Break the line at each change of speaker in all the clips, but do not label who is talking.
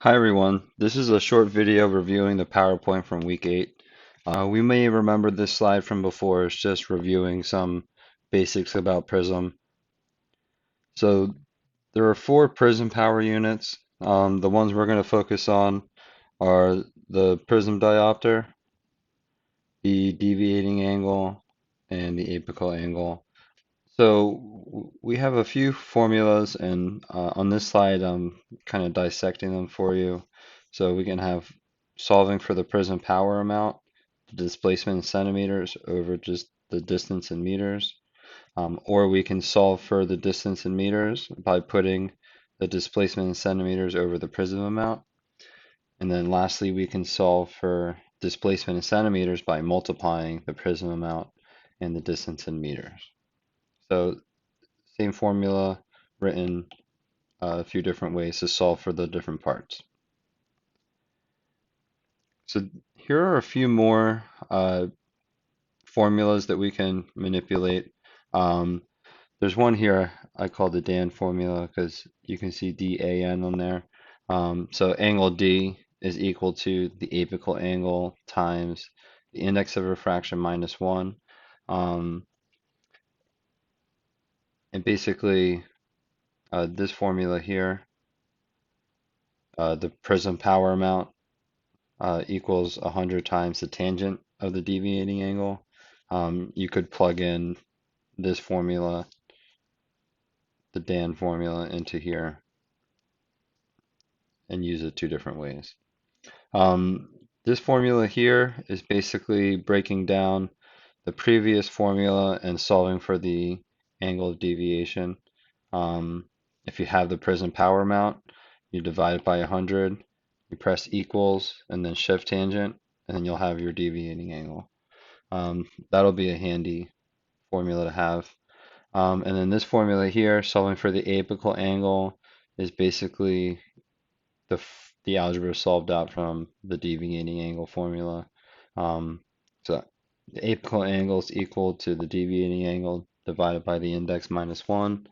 Hi everyone, this is a short video reviewing the PowerPoint from week 8. We may remember this slide from before, it's just reviewing some basics about Prism. So there are 4 Prism power units. The ones we're going to focus on are the Prism diopter, the deviating angle, and the apical angle. So we have a few formulas, and on this slide, I'm kind of dissecting them for you. So we can have solving for the prism power amount, the displacement in centimeters over just the distance in meters, or we can solve for the distance in meters by putting the displacement in centimeters over the prism amount. And then lastly, we can solve for displacement in centimeters by multiplying the prism amount and the distance in meters. So same formula written a few different ways to solve for the different parts. So here are a few more formulas that we can manipulate. Um, there's one here I call the Dan formula because you can see DAN on there. So angle D is equal to the apical angle times the index of refraction minus 1. Um, and basically this formula here, the prism power amount equals 100 times the tangent of the deviating angle. You could plug in this formula, the Dan formula, into here and use it 2 different ways. This formula here is basically breaking down the previous formula and solving for the angle of deviation. Um, if you have the prism power amount, you divide it by 100, you press equals, and then shift tangent, and then you'll have your deviating angle. That'll be a handy formula to have. And then this formula here, solving for the apical angle, is basically the algebra solved out from the deviating angle formula. So the apical angle is equal to the deviating angle divided by the index minus 1.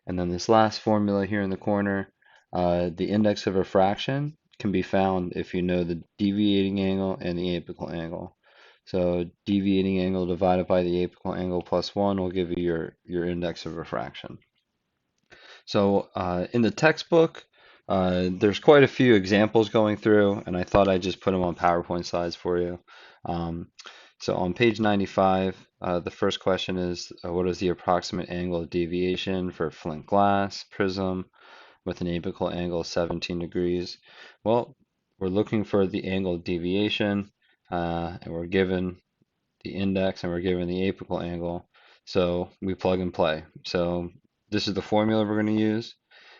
And then this last formula here in the corner, the index of refraction can be found if you know the deviating angle and the apical angle. So deviating angle divided by the apical angle plus 1 will give you your index of refraction. So in the textbook, there's quite a few examples going through, and I thought I'd just put them on PowerPoint slides for you. Um, so on page 95, the first question is, what is the approximate angle of deviation for flint glass prism with an apical angle of 17 degrees? Well, we're looking for the angle of deviation, and we're given the index and we're given the apical angle. So we plug and play. So this is the formula we're going to use.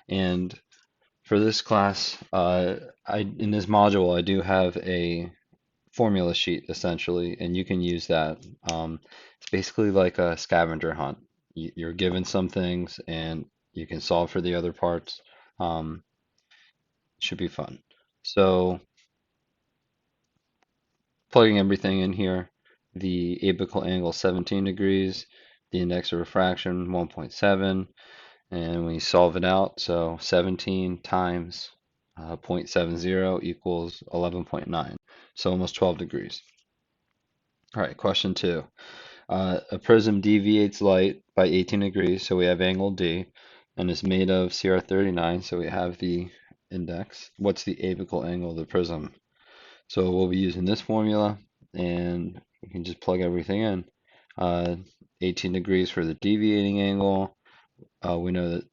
And for this class, in this module, I do have a formula sheet essentially, and you can use that. It's basically like a scavenger hunt. You're given some things and you can solve for the other parts. Should be fun. So plugging everything in here, the apical angle 17 degrees, the index of refraction 1.7, and we solve it out. So 17 times 0.70 equals 11.9, so almost 12 degrees. All right, question 2. A prism deviates light by 18 degrees, so we have angle D, and is made of CR39, so we have the index. What's the apical angle of the prism? So we'll be using this formula, and we can just plug everything in. 18 degrees for the deviating angle. We know that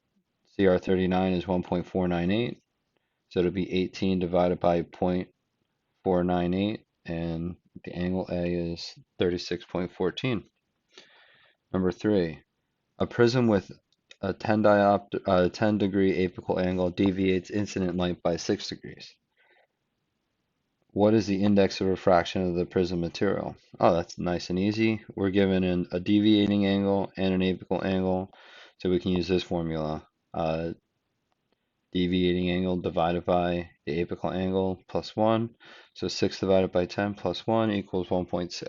CR39 is 1.498, so it'll be 18 divided by 0.498, and the angle A is 36.14. Number 3, a prism with a 10 degree apical angle deviates incident light by 6 degrees. What is the index of refraction of the prism material? Oh, that's nice and easy. We're given a deviating angle and an apical angle, so we can use this formula. Deviating angle divided by the apical angle plus 1. So 6 divided by 10 plus 1 equals 1.6.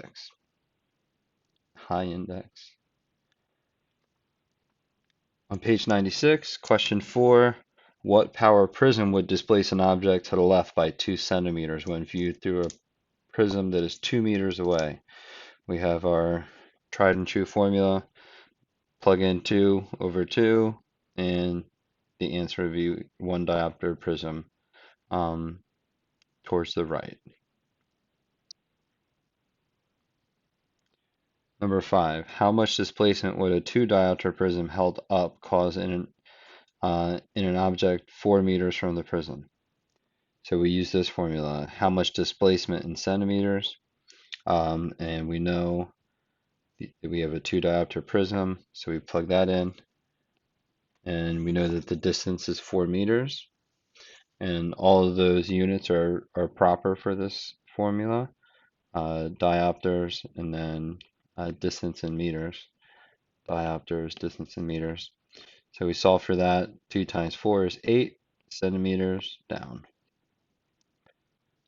High index. On page 96, question 4, What power prism would displace an object to the left by 2 centimeters when viewed through a prism that is 2 meters away? We have our tried and true formula. Plug in 2 over 2, and the answer would be 1 diopter prism um, towards the right. Number 5, how much displacement would a 2 diopter prism held up cause in an object 4 meters from the prism? So we use this formula, how much displacement in centimeters, and we know that we have a 2 diopter prism, so we plug that in, and we know that the distance is 4 meters. And all of those units are proper for this formula, diopters, and then distance in meters, diopters, distance in meters. So we solve for that. 2 times 4 is 8 centimeters down.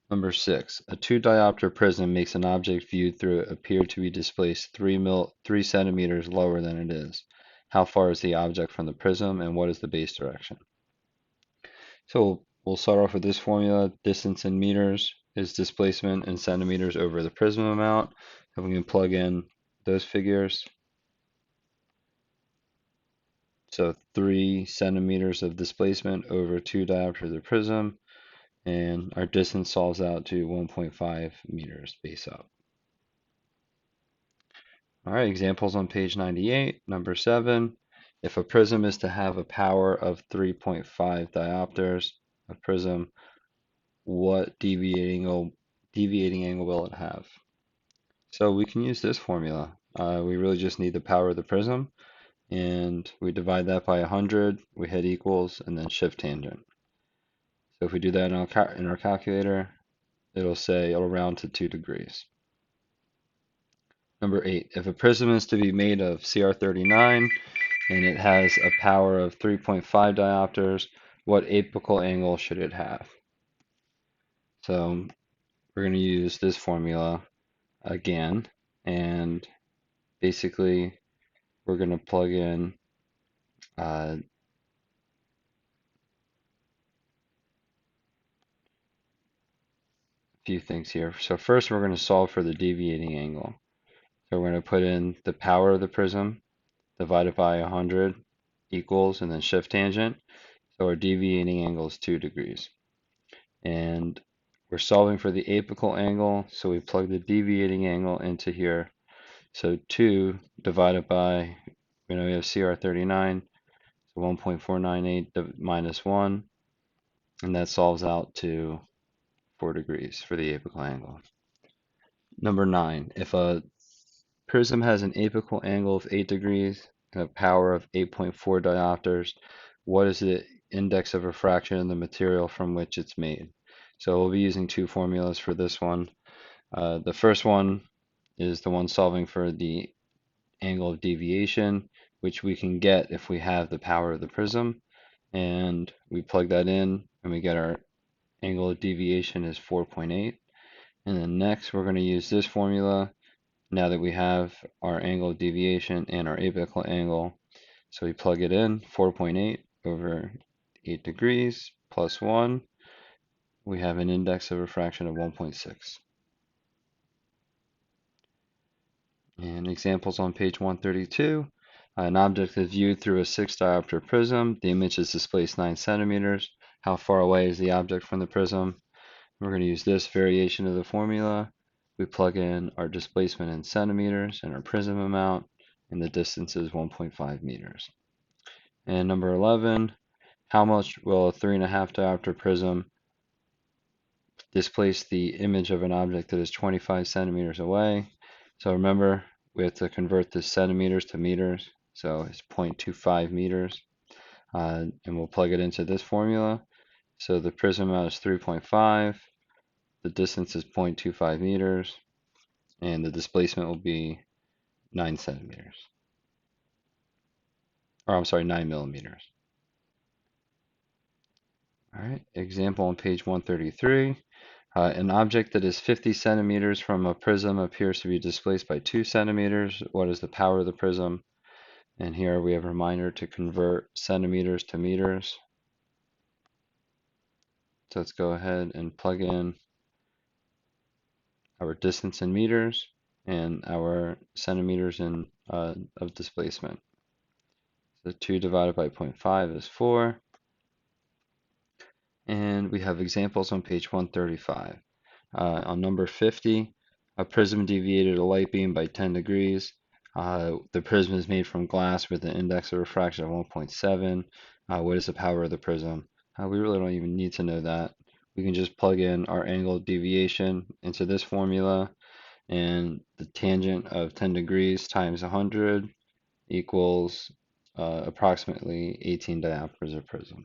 Number 6, a 2 diopter prism makes an object viewed through it appear to be displaced 3 centimeters lower than it is. How far is the object from the prism, and what is the base direction? So we'll start off with this formula. Distance in meters is displacement in centimeters over the prism amount. And we can plug in those figures. So 3 centimeters of displacement over 2 diopters of the prism. And our distance solves out to 1.5 meters base up. All right, examples on page 98. Number 7, if a prism is to have a power of 3.5 diopters, a prism, what deviating angle will it have? So we can use this formula. We really just need the power of the prism, and we divide that by 100, we hit equals, and then shift tangent. So if we do that in our calculator, it'll round to 2 degrees. Number 8, if a prism is to be made of CR39 and it has a power of 3.5 diopters, what apical angle should it have? So we're going to use this formula again, and basically we're going to plug in a few things here. So first we're going to solve for the deviating angle. So we're going to put in the power of the prism divided by 100 equals, and then shift tangent. So our deviating angle is 2 degrees. And we're solving for the apical angle, so we plug the deviating angle into here. So 2 divided by, we have CR39, so 1.498 minus 1, and that solves out to 4 degrees for the apical angle. Number 9, if a prism has an apical angle of 8 degrees and a power of 8.4 diopters, what is the index of refraction in the material from which it's made? So we'll be using 2 formulas for this one. The first one is the one solving for the angle of deviation, which we can get if we have the power of the prism. And we plug that in, and we get our angle of deviation is 4.8. And then next, we're going to use this formula now that we have our angle of deviation and our apical angle. So we plug it in, 4.8 over 8 degrees plus 1. We have an index of refraction of 1.6. And examples on page 132. An object is viewed through a 6 diopter prism. The image is displaced 9 centimeters. How far away is the object from the prism? We're going to use this variation of the formula. We plug in our displacement in centimeters and our prism amount, and the distance is 1.5 meters. And number 11, how much will a 3.5 diopter prism displace the image of an object that is 25 centimeters away? So remember, we have to convert the centimeters to meters, so it's 0.25 meters, and we'll plug it into this formula. So the prism amount is 3.5, the distance is 0.25 meters, and the displacement will be 9 centimeters. Or I'm sorry, 9 millimeters. All right, example on page 133. An object that is 50 centimeters from a prism appears to be displaced by 2 centimeters. What is the power of the prism? And here we have a reminder to convert centimeters to meters. So let's go ahead and plug in our distance in meters and our centimeters in of displacement. So 2 divided by 0.5 is 4. And we have examples on page 135. On number 50, a prism deviated a light beam by 10 degrees. The prism is made from glass with an index of refraction of 1.7. What is the power of the prism? We really don't even need to know that. We can just plug in our angle of deviation into this formula, and the tangent of 10 degrees times 100 equals approximately 18 diopters of prism.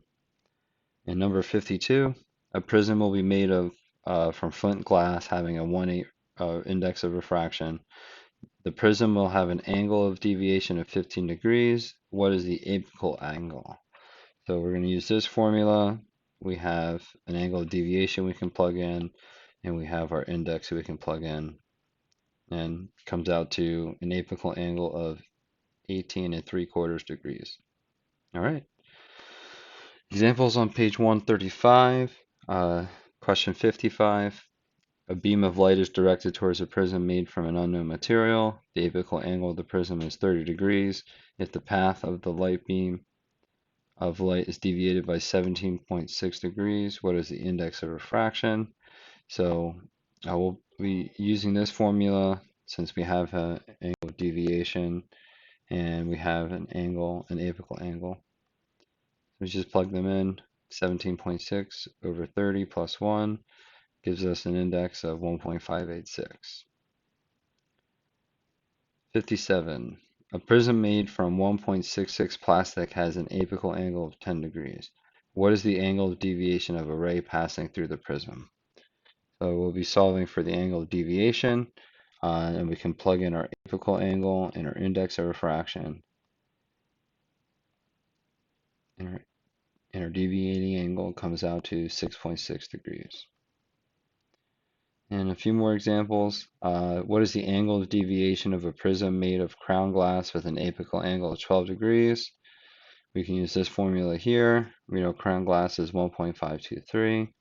And number 52, a prism will be made of from flint glass having a 1/8 index of refraction. The prism will have an angle of deviation of 15 degrees. What is the apical angle? So we're going to use this formula. We have an angle of deviation we can plug in, and we have our index we can plug in, and it comes out to an apical angle of 18 3/4 degrees. All right. Examples on page 135. Question 55. A beam of light is directed towards a prism made from an unknown material. The apical angle of the prism is 30 degrees. If the path of the light beam of light is deviated by 17.6 degrees, what is the index of refraction? So I will be using this formula since we have an angle of deviation and we have an angle, an apical angle. We just plug them in. 17.6 over 30 plus 1 gives us an index of 1.586. 57. A prism made from 1.66 plastic has an apical angle of 10 degrees. What is the angle of deviation of a ray passing through the prism? So we'll be solving for the angle of deviation, and we can plug in our apical angle and our index of refraction. And our deviating angle comes out to 6.6 degrees. And a few more examples. What is the angle of deviation of a prism made of crown glass with an apical angle of 12 degrees? We can use this formula here. We know crown glass is 1.523.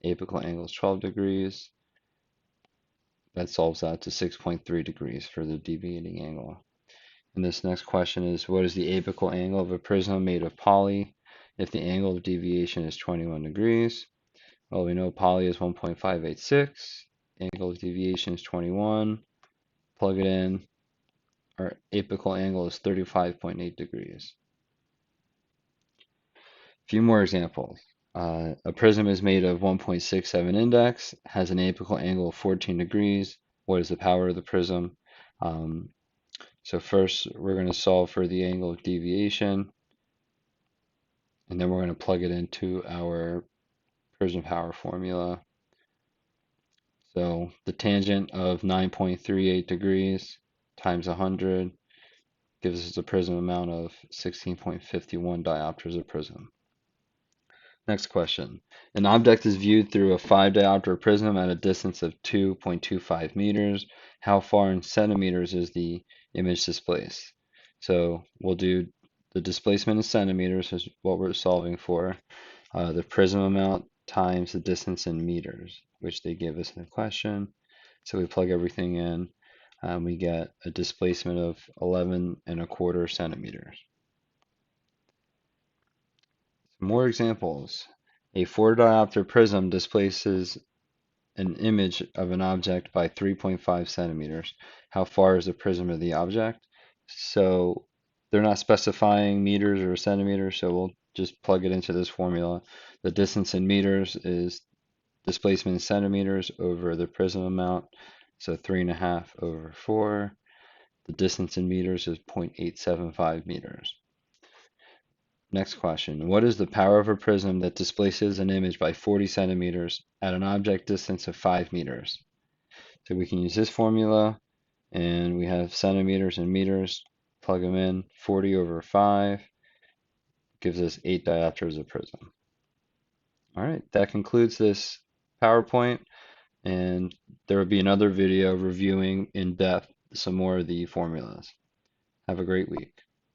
Apical angle is 12 degrees. That solves out to 6.3 degrees for the deviating angle. And this next question is, what is the apical angle of a prism made of poly if the angle of deviation is 21 degrees? Well, we know poly is 1.586. Angle of deviation is 21. Plug it in. Our apical angle is 35.8 degrees. A few more examples. A prism is made of 1.67 index, has an apical angle of 14 degrees. What is the power of the prism? So first, we're going to solve for the angle of deviation, and then we're going to plug it into our prism power formula. So the tangent of 9.38 degrees times 100 gives us a prism amount of 16.51 diopters of prism. Next question. An object is viewed through a 5 diopter prism at a distance of 2.25 meters. How far in centimeters is the image displaced? So we'll do the displacement in centimeters is what we're solving for. The prism amount times the distance in meters, which they give us in the question. So we plug everything in. We get a displacement of 11.25 centimeters. More examples. A 4 diopter prism displaces an image of an object by 3.5 centimeters. How far is the prism of the object? So they're not specifying meters or centimeters, so we'll just plug it into this formula. The distance in meters is displacement in centimeters over the prism amount, so 3.5 over 4. The distance in meters is 0.875 meters. Next question. What is the power of a prism that displaces an image by 40 centimeters at an object distance of 5 meters? So we can use this formula, and we have centimeters and meters. Plug them in. 40 over 5 gives us 8 diopters of prism. All right, that concludes this PowerPoint, and there will be another video reviewing in depth some more of the formulas. Have a great week.